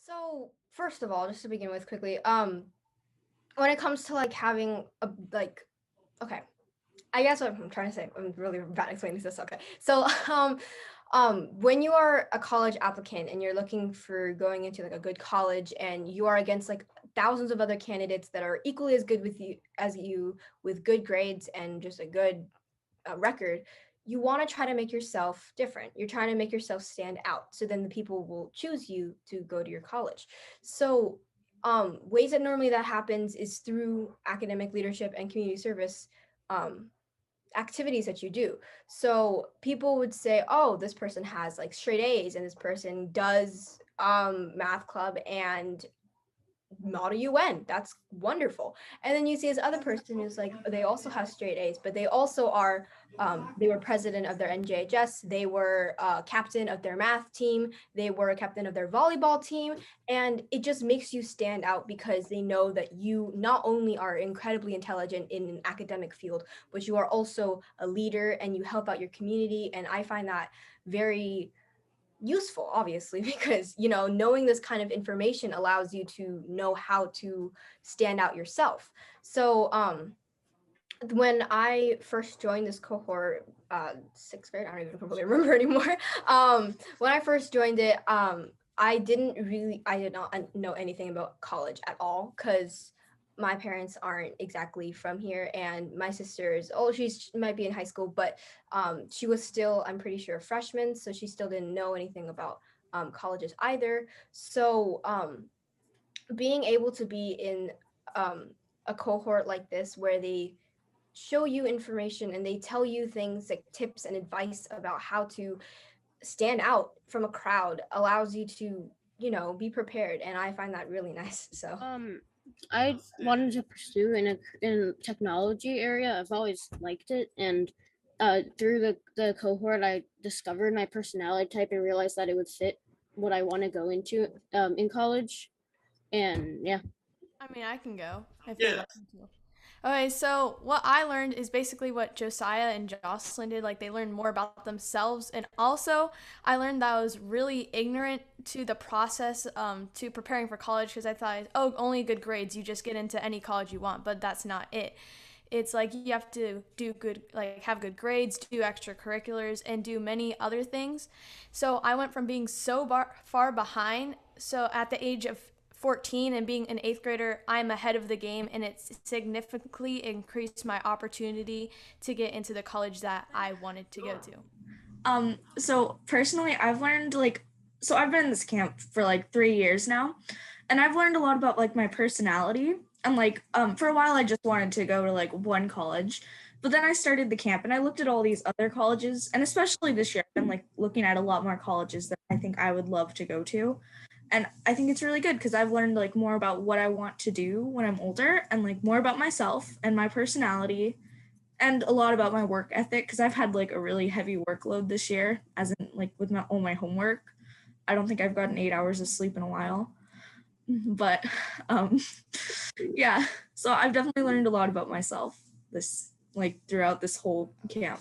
So, first of all, just to begin with quickly, when it comes to like having a okay, I guess what I'm trying to say, I'm really bad at explaining this. Okay, so when you are a college applicant and you're looking for going into like a good college, and you are against like thousands of other candidates that are equally as good with you as you with good grades and just a good record, you want to try to make yourself different. You're trying to make yourself stand out. So then the people will choose you to go to your college. So ways that normally that happens is through academic leadership and community service um, activities that you do. So people would say, oh, this person has like straight A's and this person does math club and Model UN. That's wonderful. And then you see this other person who's like, they also have straight A's, but they also are, they were president of their NJHS. They were captain of their math team. They were a captain of their volleyball team. And it just makes you stand out because they know that you not only are incredibly intelligent in an academic field, but you are also a leader and you help out your community. And I find that very useful, obviously, because knowing this kind of information allows you to know how to stand out yourself. So when I first joined this cohort, sixth grade, I don't even completely remember anymore. When I first joined it, I did not know anything about college at all, because my parents aren't exactly from here, and my sister's, she might be in high school, but she was still, I'm pretty sure, a freshman, so she still didn't know anything about colleges either. So being able to be in a cohort like this where they show you information and they tell you things like tips and advice about how to stand out from a crowd allows you to be prepared, and I find that really nice. So Um, I wanted to pursue in technology area. I've always liked it, and through the cohort, I discovered my personality type and realized that it would fit what I want to go into in college. And yeah. I mean, I can go if they'd Yeah. like me to. Okay, so what I learned is basically what Josiah and Jocelyne did. Like, they learned more about themselves. And also, I learned that I was really ignorant to the process to preparing for college, because I thought, oh, only good grades, you just get into any college you want. But that's not it. It's like you have to do good, like have good grades, do extracurriculars, and do many other things. So I went from being so far behind. So at the age of 14 and being an eighth grader, I'm ahead of the game, and it's significantly increased my opportunity to get into the college that I wanted to go to. So personally, I've learned so I've been in this camp for like 3 years now, and I've learned a lot about like my personality. And for a while I just wanted to go to like one college, but then I started the camp and I looked at all these other colleges, and especially this year I've been like looking at a lot more colleges that I think I would love to go to. And I think it's really good because I've learned like more about what I want to do when I'm older, and like more about myself and my personality, and a lot about my work ethic, because I've had like a really heavy workload this year, as in like with all my homework. I don't think I've gotten 8 hours of sleep in a while. But yeah, so I've definitely learned a lot about myself throughout this whole camp.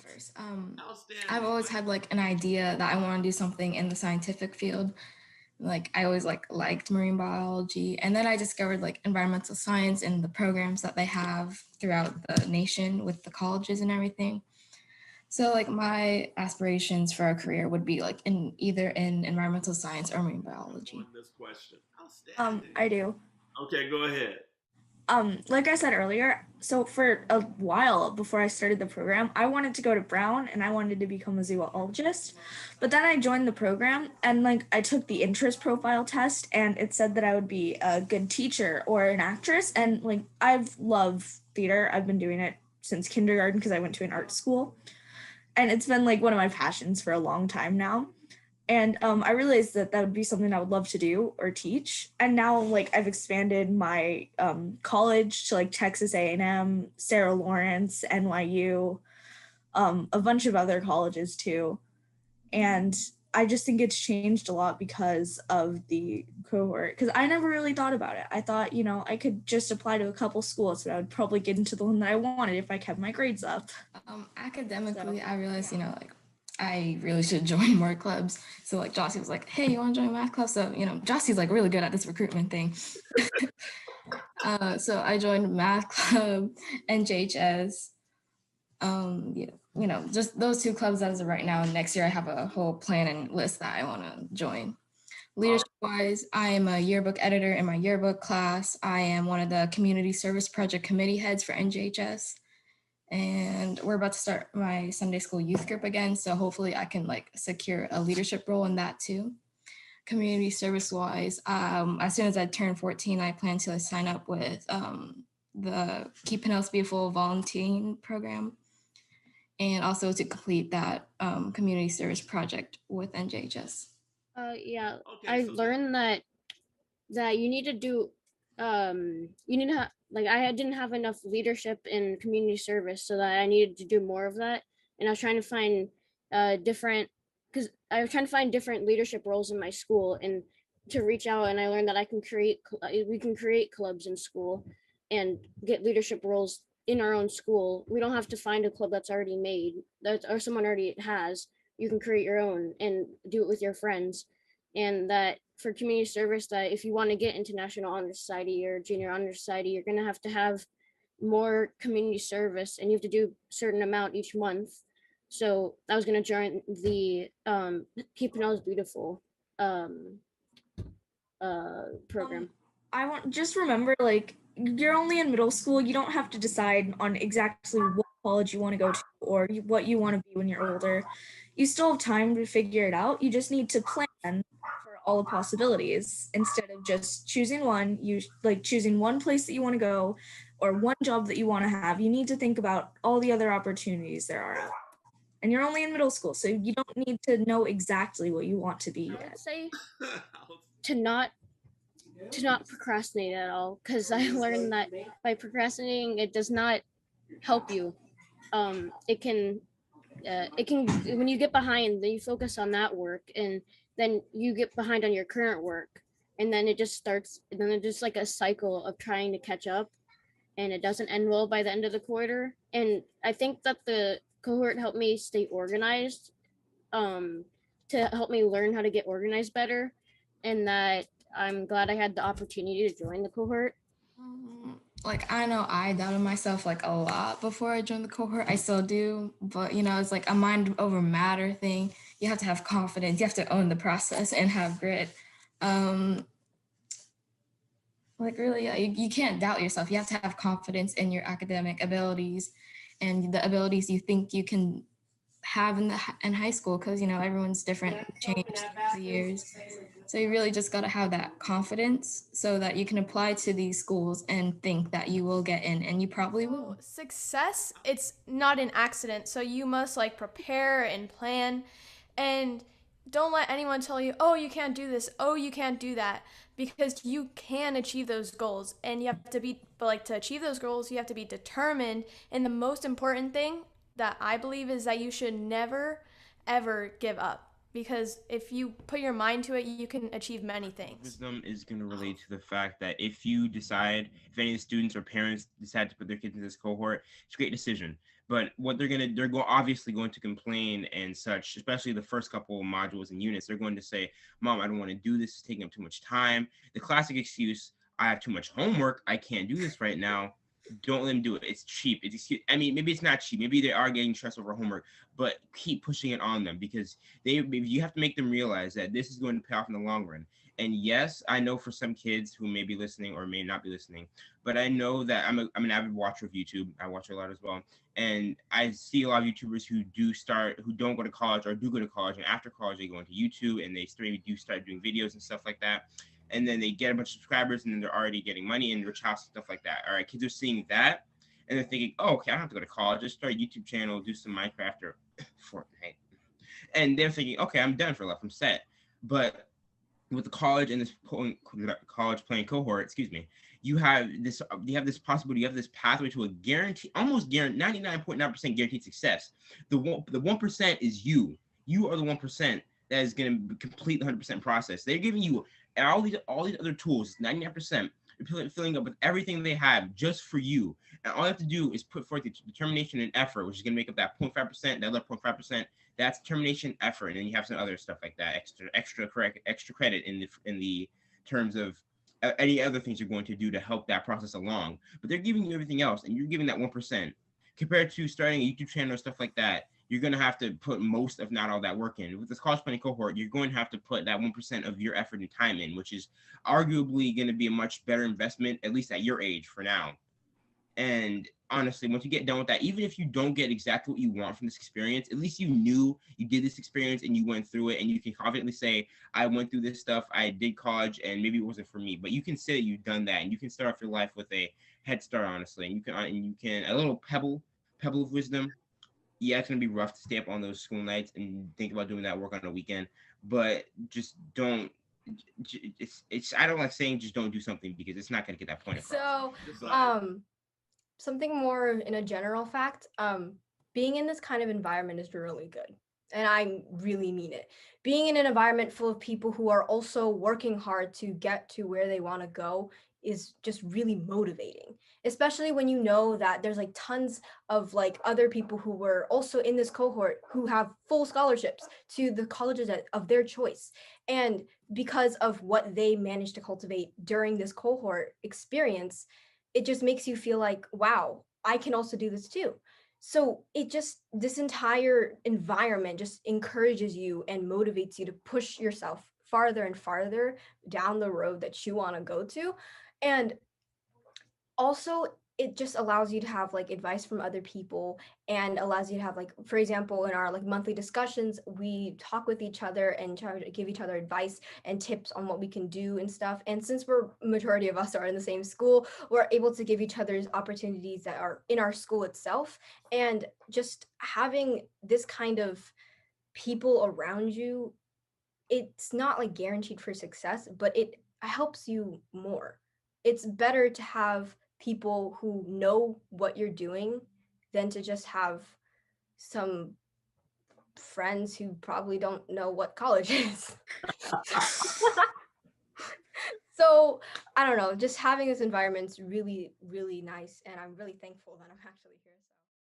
I've always had like an idea that I want to do something in the scientific field. Like I always liked marine biology, and then I discovered like environmental science and the programs that they have throughout the nation with the colleges and everything. So like my aspirations for a career would be like either in environmental science or marine biology. This question. I do. Okay, go ahead. Like I said earlier, so for a while before I started the program, I wanted to go to Brown and I wanted to become a zoologist. But then I joined the program and like I took the interest profile test, and it said that I would be a good teacher or an actress. And like I've loved theater. I've been doing it since kindergarten because I went to an art school. And it's been like one of my passions for a long time now. And I realized that would be something I would love to do or teach. And now like I've expanded my college to like Texas A&M, Sarah Lawrence, NYU, a bunch of other colleges too. And I just think it's changed a lot because of the cohort, because I never really thought about it. I thought, I could just apply to a couple schools, but I would probably get into the one that I wanted if I kept my grades up. Academically, I realized, like I really should join more clubs. So like Jossie was like, hey, you want to join a math club? So, Jossie's like really good at this recruitment thing. So I joined math club and JHS. Just those two clubs as of right now. Next year, I have a whole plan and list that I want to join. Leadership-wise, I am a yearbook editor in my yearbook class. I am one of the community service project committee heads for NJHS. And we're about to start my Sunday school youth group again. So hopefully I can secure a leadership role in that too. Community service-wise, as soon as I turn 14, I plan to sign up with the Keep Pinellas Beautiful volunteering program, and also to complete that community service project with NJHS. Yeah, I learned that you need to do you need to I didn't have enough leadership in community service, so that I needed to do more of that. And I was trying to find different leadership roles in my school and to reach out. And I learned that we can create clubs in school and get leadership roles in our own school. We don't have to find a club that's already made or someone already has. You can create your own and do it with your friends. And that for community service, that if you want to get into National Honor Society or Junior Honor Society, you're going to have more community service, and you have to do a certain amount each month. So I was going to join the Keep Pinellas Beautiful program. Just remember, you're only in middle school. You don't have to decide on exactly what college you want to go to or what you want to be when you're older. You still have time to figure it out. You just need to plan for all the possibilities instead of just choosing one. Choosing one place that you want to go or one job that you want to have. You need to think about all the other opportunities there are out. And you're only in middle school, so you don't need to know exactly what you want to be yet. I would say to not procrastinate at all, because I learned that by procrastinating, it does not help you. It can when you get behind, then you focus on that work, and then you get behind on your current work, and then it's just like a cycle of trying to catch up, and it doesn't end well by the end of the quarter. And I think that the cohort helped me stay organized, to help me learn how to get organized better, and that I'm glad I had the opportunity to join the cohort. I know I doubted myself a lot before I joined the cohort. I still do, but it's a mind over matter thing. You have to have confidence. You have to own the process and have grit. Really, yeah, you can't doubt yourself. You have to have confidence in your academic abilities and the abilities you think you can have in high school, because everyone's different, changed through the years. So you really just got to have that confidence so that you can apply to these schools and think that you will get in, and you probably will. Success, it's not an accident. So you must prepare and plan, and don't let anyone tell you, oh, you can't do this, oh, you can't do that, because you can achieve those goals. And you have to to achieve those goals, you have to be determined. And the most important thing that I believe is that you should never, ever give up. Because if you put your mind to it, you can achieve many things. Wisdom is going to relate to the fact that if any of the students or parents decide to put their kids in this cohort, it's a great decision. But what they're obviously going to complain and such, especially the first couple of modules and units. They're going to say, Mom, I don't want to do this. It's taking up too much time. The classic excuse, I have too much homework. I can't do this right now. Don't let them do it. It's cheap. Maybe it's not cheap. Maybe they are getting stressed over homework, but keep pushing it on them, because you have to make them realize that this is going to pay off in the long run. And yes, I know for some kids who may be listening or may not be listening, but I know that I'm an avid watcher of YouTube. I watch a lot as well. And I see a lot of YouTubers who don't go to college or do go to college, and after college they go into YouTube and they do start doing videos and stuff like that. And then they get a bunch of subscribers, and then they're already getting money and rich house and stuff like that. All right, kids are seeing that, and they're thinking, oh, okay, I don't have to go to college. Just start a YouTube channel, do some Minecraft or Fortnite. And they're thinking, okay, I'm done for life. I'm set. But with the college and this college playing cohort, you have this possibility, you have this pathway to a almost 99.9% guaranteed success. The 1% is you. You are the 1% that is going to complete the 100% process. They're giving you all these other tools, 99%, filling up with everything they have just for you. And all you have to do is put forth the determination and effort, which is going to make up that 0.5%, that other 0.5% That's determination, effort, and then you have some other stuff like that, extra credit in the terms of any other things you're going to do to help that process along. But they're giving you everything else, and you're giving that 1%. Compared to starting a YouTube channel or stuff like that, you're going to have to put most, if not all, that work in. With this college planning cohort, you're going to have to put that 1% of your effort and time in, which is arguably going to be a much better investment, at least at your age for now. And honestly, once you get done with that, even if you don't get exactly what you want from this experience, at least you knew you did this experience and you went through it, and you can confidently say, I went through this stuff, I did college, and maybe it wasn't for me. But you can say that you've done that, and you can start off your life with a head start, honestly. And you can a little pebble of wisdom. Yeah, it's gonna be rough to stay up on those school nights and think about doing that work on a weekend, but just don't. It's I don't like saying just don't do something, because it's not gonna get that point across. So, something more in a general fact, being in this kind of environment is really good. And I really mean it. Being in an environment full of people who are also working hard to get to where they want to go is just really motivating, especially when you know that there's like tons of like other people who were also in this cohort who have full scholarships to the colleges of their choice. And because of what they managed to cultivate during this cohort experience, it just makes you feel like, wow, I can also do this too. So this entire environment just encourages you and motivates you to push yourself farther and farther down the road that you want to go to. And also, it just allows you to have like advice from other people, and allows you to have, like, for example, in our like monthly discussions, we talk with each other and try to give each other advice and tips on what we can do and stuff. And since majority of us are in the same school, we're able to give each other's opportunities that are in our school itself. And just having this kind of people around you, it's not like guaranteed for success, but it helps you more. It's better to have people who know what you're doing than to just have some friends who probably don't know what college is. So I don't know, just having this environment's really, really nice, and I'm really thankful that I'm actually here. So